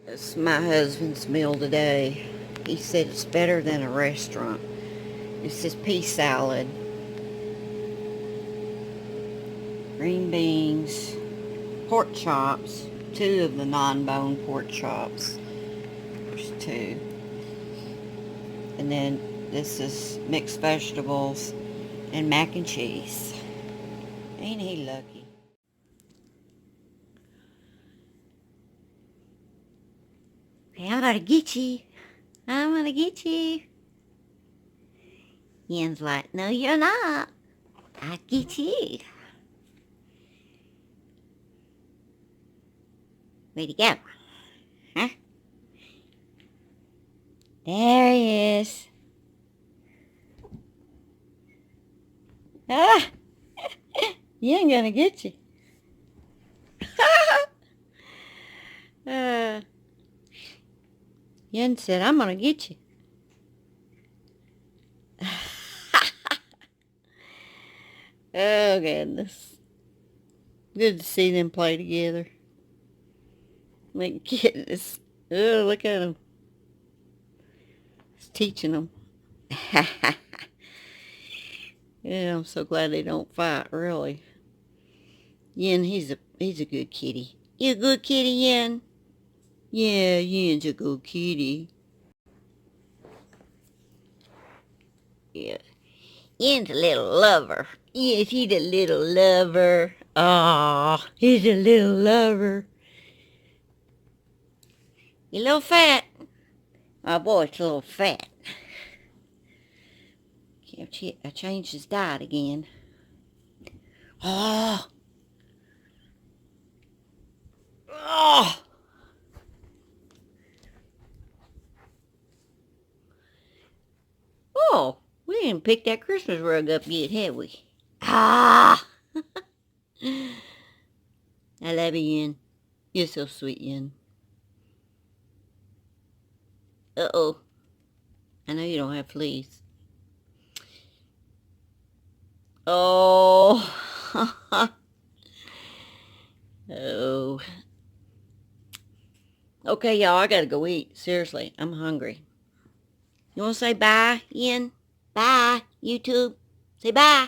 It's my husband's meal today. He said it's better than a restaurant. It's this pea salad, green beans, pork chops, two of the non-bone pork chops. There's two. And then this is mixed vegetables and mac and cheese. Ain't he lucky? Okay, I'm gonna get you. I'm gonna get you. Ian's like, no, you're not. I'll get you. Where'd he go? Huh? There he is. Ah! He ain't gonna get you. Yen said, I'm gonna get you. Oh, goodness. Good to see them play together. Like kittens. Oh, look at him. He's teaching them. Yeah, I'm so glad they don't fight, really. Yen, he's a good kitty. You a good kitty, Yen? Yeah, Yen's a good kitty. Yeah. Yen's a little lover. Yes, he's a little lover. Aw, he's a little lover. You a little fat. My boy's a little fat. I changed his diet again. Oh. Oh. Oh, we didn't pick that Christmas rug up yet, have we? Ah! I love you, Yen. You're so sweet, Yen. Uh-oh. I know you don't have fleas. Oh. Oh. Okay, y'all, I gotta go eat. Seriously, I'm hungry. You wanna say bye, Yen? Bye, YouTube. Say bye.